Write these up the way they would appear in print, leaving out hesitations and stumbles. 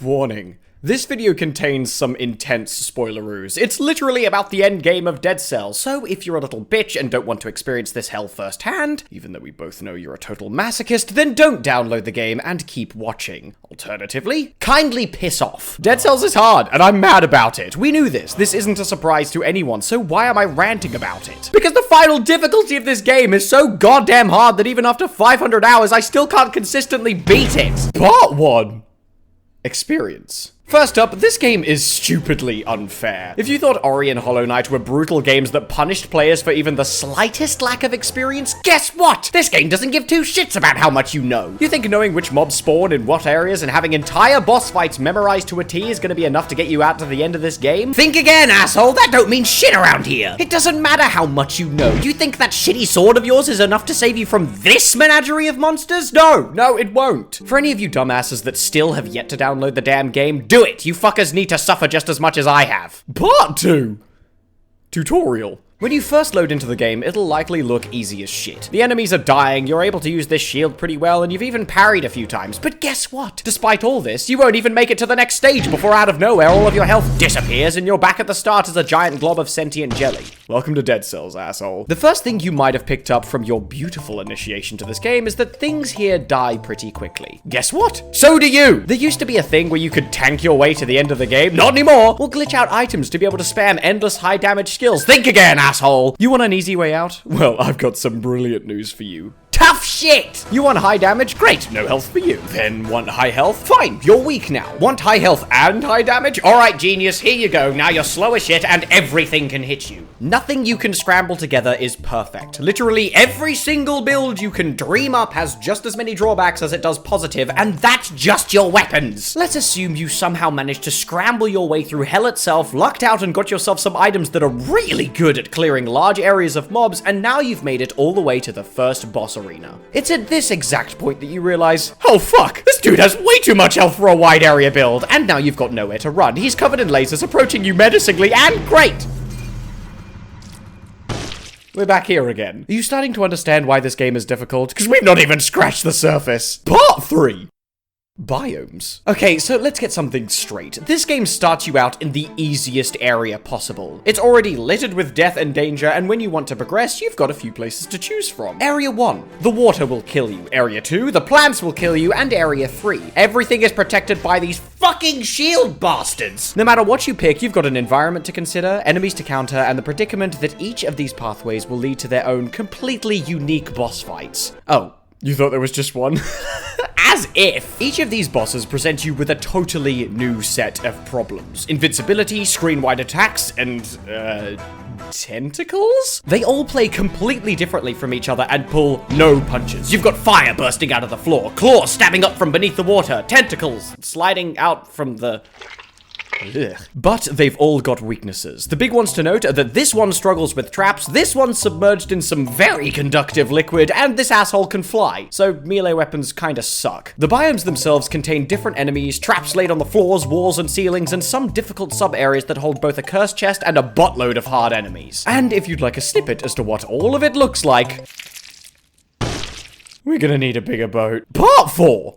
Warning. This video contains some intense spoileroos. It's literally about the end game of Dead Cells, so if you're a little bitch and don't want to experience this hell firsthand, even though we both know you're a total masochist, then don't download the game and keep watching. Alternatively, kindly piss off. Dead Cells is hard, and I'm mad about it. We knew this. This isn't a surprise to anyone, so why am I ranting about it? Because the final difficulty of this game is so goddamn hard that even after 500 hours, I still can't consistently beat it. Part 1. Experience. First up, this game is stupidly unfair. If you thought Ori and Hollow Knight were brutal games that punished players for even the slightest lack of experience, guess what? This game doesn't give two shits about how much you know. You think knowing which mobs spawn in what areas and having entire boss fights memorized to a T is gonna be enough to get you out to the end of this game? Think again, asshole! That don't mean shit around here! It doesn't matter how much you know. You think that shitty sword of yours is enough to save you from this menagerie of monsters? No, it won't. For any of you dumbasses that still have yet to download the damn game, do it! You fuckers need to suffer just as much as I have. Part 2. Tutorial. When you first load into the game, it'll likely look easy as shit. The enemies are dying, you're able to use this shield pretty well, and you've even parried a few times. But guess what? Despite all this, you won't even make it to the next stage before out of nowhere all of your health disappears and you're back at the start as a giant glob of sentient jelly. Welcome to Dead Cells, asshole. The first thing you might have picked up from your beautiful initiation to this game is that things here die pretty quickly. Guess what? So do you! There used to be a thing where you could tank your way to the end of the game. Not anymore! We'll glitch out items to be able to spam endless high damage skills. Think again, asshole! You want an easy way out? Well, I've got some brilliant news for you. Tough shit! You want high damage? Great, no health for you. Then want high health? Fine, you're weak now. Want high health and high damage? Alright, genius, here you go. Now you're slow as shit and everything can hit you. Nothing you can scramble together is perfect. Literally every single build you can dream up has just as many drawbacks as it does positive, and that's just your weapons. Let's assume you somehow managed to scramble your way through hell itself, lucked out and got yourself some items that are really good at clearing large areas of mobs, and now you've made it all the way to the first boss arena. It's at this exact point that you realize, oh fuck, this dude has way too much health for a wide area build, and now you've got nowhere to run. He's covered in lasers approaching you menacingly, and great! We're back here again. Are you starting to understand why this game is difficult? Because we've not even scratched the surface. Part 3. Biomes. Okay, so let's get something straight. This game starts you out in the easiest area possible. It's already littered with death and danger, and when you want to progress, you've got a few places to choose from. Area 1, the water will kill you. Area 2, the plants will kill you. And Area 3, everything is protected by these fucking shield bastards. No matter what you pick, you've got an environment to consider, enemies to counter, and the predicament that each of these pathways will lead to their own completely unique boss fights. Oh, you thought there was just one? As if! Each of these bosses presents you with a totally new set of problems. Invincibility, screen-wide attacks, and, tentacles? They all play completely differently from each other and pull no punches. You've got fire bursting out of the floor, claws stabbing up from beneath the water, tentacles sliding out from the... Ugh. But they've all got weaknesses. The big ones to note are that this one struggles with traps, this one's submerged in some very conductive liquid, and this asshole can fly. So melee weapons kinda suck. The biomes themselves contain different enemies, traps laid on the floors, walls, and ceilings, and some difficult sub-areas that hold both a cursed chest and a buttload of hard enemies. And if you'd like a snippet as to what all of it looks like, we're gonna need a bigger boat. Part 4.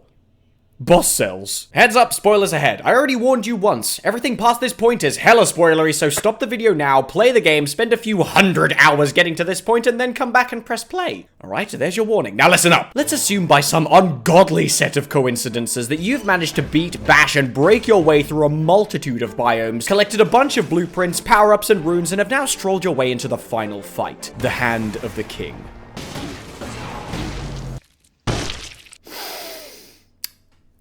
Boss cells. Heads up, spoilers ahead. I already warned you once. Everything past this point is hella spoilery, so stop the video now, play the game, spend a few hundred hours getting to this point, and then come back and press play. Alright, there's your warning. Now listen up. Let's assume by some ungodly set of coincidences that you've managed to beat, bash, and break your way through a multitude of biomes, collected a bunch of blueprints, power-ups, and runes, and have now strolled your way into the final fight. The Hand of the King.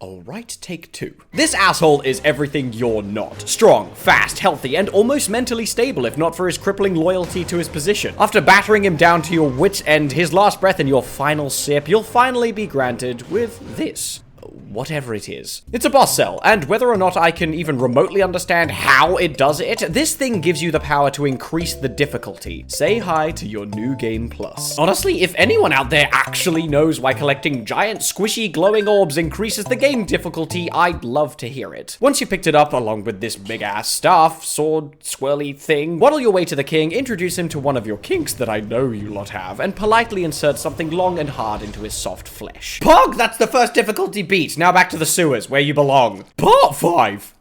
Alright, take 2. This asshole is everything you're not. Strong, fast, healthy, and almost mentally stable if not for his crippling loyalty to his position. After battering him down to your wit's end, his last breath, and your final sip, you'll finally be granted with this. Whatever it is. It's a boss cell, and whether or not I can even remotely understand how it does it, this thing gives you the power to increase the difficulty. Say hi to your new game plus. Honestly, if anyone out there actually knows why collecting giant squishy glowing orbs increases the game difficulty, I'd love to hear it. Once you picked it up, along with this big ass staff, sword, swirly thing, waddle your way to the king, introduce him to one of your kinks that I know you lot have, and politely insert something long and hard into his soft flesh. Pog, that's the first difficulty beat. Sweet, now back to the sewers, where you belong. Part 5.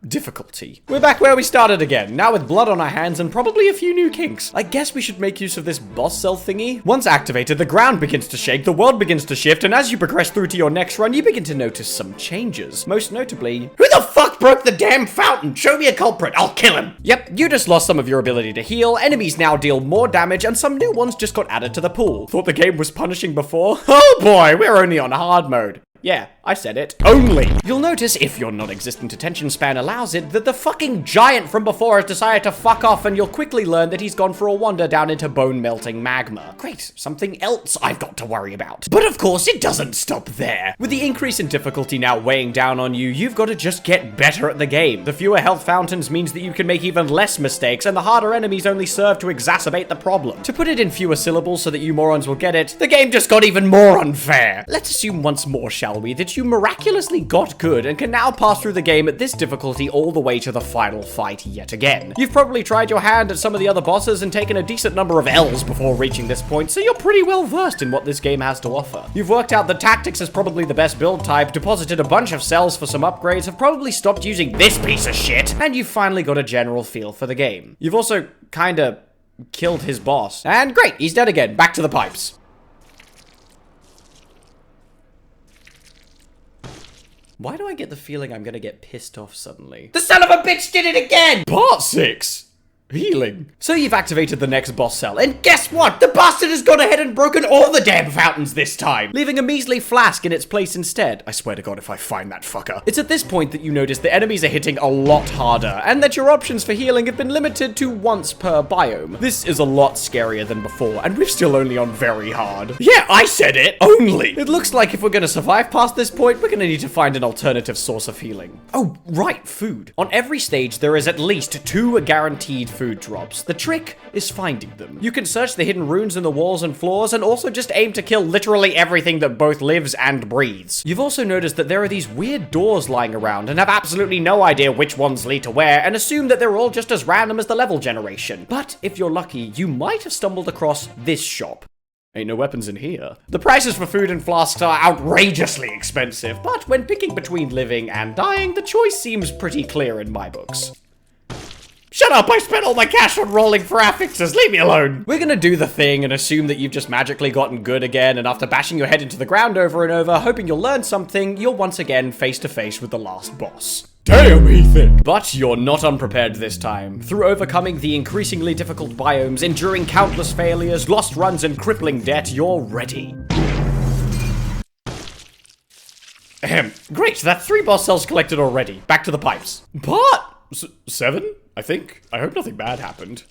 Difficulty. We're back where we started again, now with blood on our hands and probably a few new kinks. I guess we should make use of this boss cell thingy. Once activated, the ground begins to shake, the world begins to shift, and as you progress through to your next run, you begin to notice some changes. Most notably, who the fuck broke the damn fountain? Show me a culprit, I'll kill him. Yep, you just lost some of your ability to heal, enemies now deal more damage, and some new ones just got added to the pool. Thought the game was punishing before? Oh boy, we're only on hard mode. Yeah, I said it. Only. You'll notice, if your non-existent attention span allows it, that the fucking giant from before has decided to fuck off, and you'll quickly learn that he's gone for a wander down into bone-melting magma. Great, something else I've got to worry about. But of course, it doesn't stop there. With the increase in difficulty now weighing down on you, you've got to just get better at the game. The fewer health fountains means that you can make even less mistakes, and the harder enemies only serve to exacerbate the problem. To put it in fewer syllables so that you morons will get it, the game just got even more unfair. Let's assume once more, shall we, that you miraculously got good and can now pass through the game at this difficulty all the way to the final fight yet again. You've probably tried your hand at some of the other bosses and taken a decent number of L's before reaching this point, so you're pretty well versed in what this game has to offer. You've worked out that tactics is probably the best build type, deposited a bunch of cells for some upgrades, have probably stopped using this piece of shit, and you've finally got a general feel for the game. You've also kinda killed his boss. And great, he's dead again. Back to the pipes. Why do I get the feeling I'm gonna get pissed off suddenly? The son of a bitch did it again! Part 6. Healing. So you've activated the next boss cell, and guess what? The bastard has gone ahead and broken all the damn fountains this time, leaving a measly flask in its place instead. I swear to God if I find that fucker. It's at this point that you notice the enemies are hitting a lot harder, and that your options for healing have been limited to once per biome. This is a lot scarier than before, and we're still only on very hard. Yeah, I said it! Only! It looks like if we're gonna survive past this point, we're gonna need to find an alternative source of healing. Oh, right, food. On every stage, there is at least 2 guaranteed food drops. The trick is finding them. You can search the hidden runes in the walls and floors, and also just aim to kill literally everything that both lives and breathes. You've also noticed that there are these weird doors lying around, and have absolutely no idea which ones lead to where, and assume that they're all just as random as the level generation. But if you're lucky, you might have stumbled across this shop. Ain't no weapons in here. The prices for food and flasks are outrageously expensive, but when picking between living and dying, the choice seems pretty clear in my books. Shut up, I spent all my cash on rolling for affixes, leave me alone! We're gonna do the thing and assume that you've just magically gotten good again, and after bashing your head into the ground over and over, hoping you'll learn something, you're once again face to face with the last boss. Damn, Ethan! But you're not unprepared this time. Through overcoming the increasingly difficult biomes, enduring countless failures, lost runs, and crippling debt, you're ready. Ahem. Great, that's 3 boss cells collected already. Back to the pipes. Part 7? I think. I hope nothing bad happened.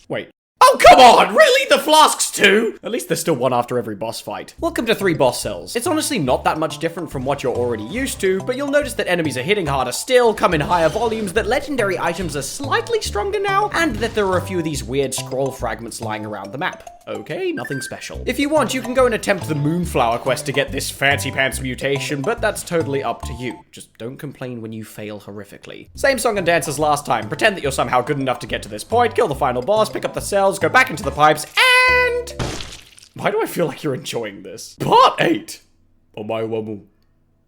Wait. Oh, come on! Really? The flasks too? At least there's still one after every boss fight. Welcome to 3 boss cells. It's honestly not that much different from what you're already used to, but you'll notice that enemies are hitting harder still, come in higher volumes, that legendary items are slightly stronger now, and that there are a few of these weird scroll fragments lying around the map. Okay, nothing special. If you want, you can go and attempt the Moonflower quest to get this fancy pants mutation, but that's totally up to you. Just don't complain when you fail horrifically. Same song and dance as last time. Pretend that you're somehow good enough to get to this point, kill the final boss, pick up the cells, go back into the pipes, and... Why do I feel like you're enjoying this? Part 8. Omae wa mo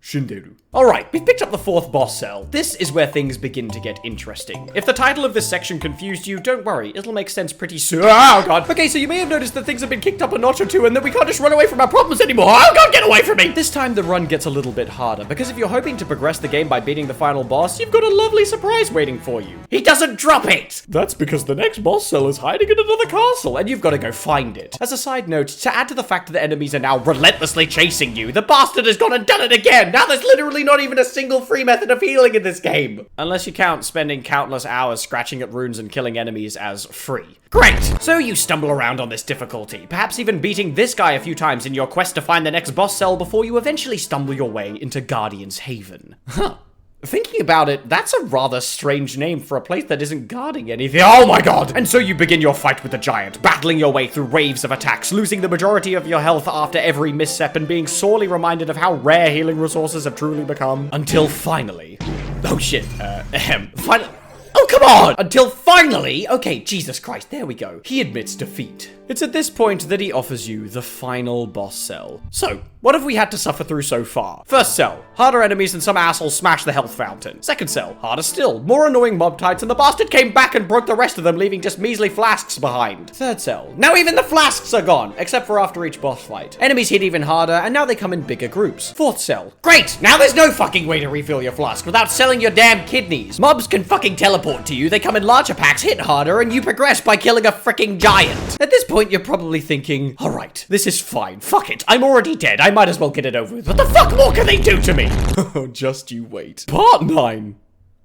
shinderu. Alright, we've picked up the 4th boss cell. This is where things begin to get interesting. If the title of this section confused you, don't worry, it'll make sense pretty soon. Oh god. Okay, so you may have noticed that things have been kicked up a notch or 2 and that we can't just run away from our problems anymore. Oh god, get away from me! This time the run gets a little bit harder, because if you're hoping to progress the game by beating the final boss, you've got a lovely surprise waiting for you. He doesn't drop it! That's because the next boss cell is hiding in another castle, and you've got to go find it. As a side note, to add to the fact that the enemies are now relentlessly chasing you, the bastard has gone and done it again! Now there's literally not even a single free method of healing in this game. Unless you count spending countless hours scratching at runes and killing enemies as free. Great! So you stumble around on this difficulty, perhaps even beating this guy a few times in your quest to find the next boss cell before you eventually stumble your way into Guardian's Haven. Huh. Thinking about it, that's a rather strange name for a place that isn't guarding anything. Oh my god! And so you begin your fight with the giant, battling your way through waves of attacks, losing the majority of your health after every misstep and being sorely reminded of how rare healing resources have truly become. Until finally... Oh shit. Finally... Oh, come come on! Until finally, okay, Jesus Christ, there we go. He admits defeat. It's at this point that he offers you the final boss cell. So, what have we had to suffer through so far? First cell, harder enemies and some assholes smash the health fountain. Second cell, harder still, more annoying mob types, and the bastard came back and broke the rest of them, leaving just measly flasks behind. Third cell, now even the flasks are gone, except for after each boss fight. Enemies hit even harder, and now they come in bigger groups. Fourth cell, great, now there's no fucking way to refill your flask without selling your damn kidneys. Mobs can fucking teleport to you, they come in larger packs, hit harder, and you progress by killing a freaking giant. At this point, you're probably thinking, alright, this is fine, fuck it, I'm already dead, I might as well get it over with. What the fuck more can they do to me? Oh, just you wait. Part 9.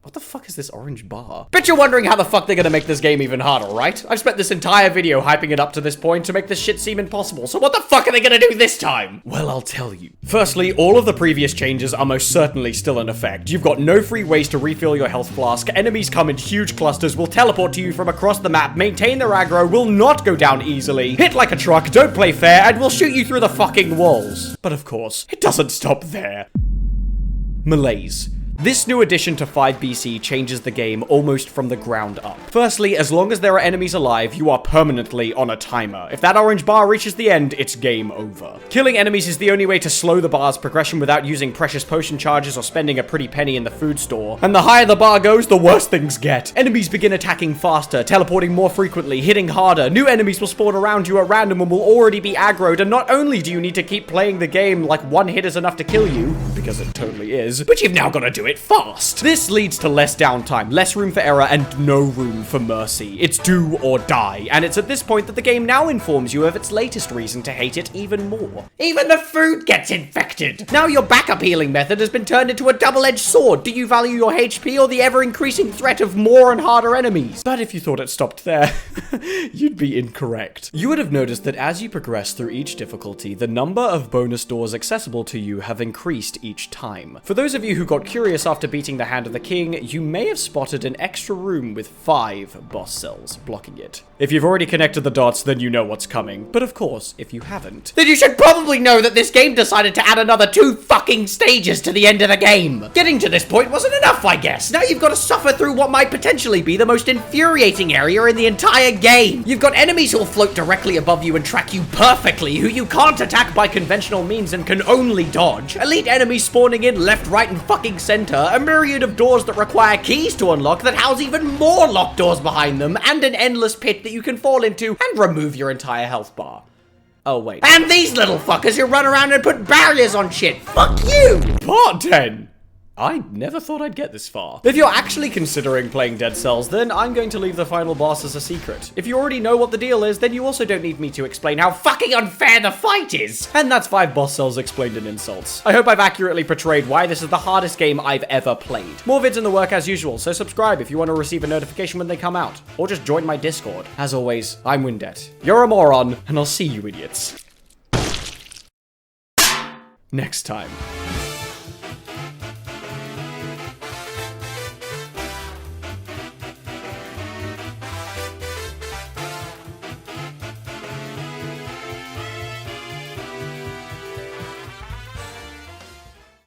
What the fuck is this orange bar? Bet you're wondering how the fuck they're gonna make this game even harder, right? I've spent this entire video hyping it up to this point to make this shit seem impossible, so what the fuck are they gonna do this time? Well, I'll tell you. Firstly, all of the previous changes are most certainly still in effect. You've got no free ways to refill your health flask, enemies come in huge clusters, will teleport to you from across the map, maintain their aggro, will not go down easily, hit like a truck, don't play fair, and will shoot you through the fucking walls. But of course, it doesn't stop there. Malaise. This new addition to 5BC changes the game almost from the ground up. Firstly, as long as there are enemies alive, you are permanently on a timer. If that orange bar reaches the end, it's game over. Killing enemies is the only way to slow the bar's progression without using precious potion charges or spending a pretty penny in the food store. And the higher the bar goes, the worse things get. Enemies begin attacking faster, teleporting more frequently, hitting harder. New enemies will spawn around you at random and will already be aggroed, and not only do you need to keep playing the game like one hit is enough to kill you, because it totally is, but you've now got to do it fast. This leads to less downtime, less room for error, and no room for mercy. It's do or die, and it's at this point that the game now informs you of its latest reason to hate it even more. Even the food gets infected! Now your backup healing method has been turned into a double-edged sword. Do you value your HP or the ever-increasing threat of more and harder enemies? But if you thought it stopped there, you'd be incorrect. You would have noticed that as you progress through each difficulty, the number of bonus doors accessible to you have increased each time. For those of you who got curious after beating the Hand of the King, you may have spotted an extra room with 5 boss cells blocking it. If you've already connected the dots, then you know what's coming. But of course, if you haven't, then you should probably know that this game decided to add another 2 fucking stages to the end of the game. Getting to this point wasn't enough, I guess. Now you've got to suffer through what might potentially be the most infuriating area in the entire game. You've got enemies who'll float directly above you and track you perfectly, who you can't attack by conventional means and can only dodge. Elite enemies spawning in left, right, and fucking center. A myriad of doors that require keys to unlock that house even more locked doors behind them, and an endless pit that you can fall into and remove your entire health bar. Oh, wait. And these little fuckers who run around and put barriers on shit. Fuck you! Part 10. I never thought I'd get this far. If you're actually considering playing Dead Cells, then I'm going to leave the final boss as a secret. If you already know what the deal is, then you also don't need me to explain how fucking unfair the fight is. And that's 5 boss cells explained in insults. I hope I've accurately portrayed why this is the hardest game I've ever played. More vids in the work as usual, so subscribe if you want to receive a notification when they come out. Or just join my Discord. As always, I'm Windette. You're a moron, and I'll see you idiots next time.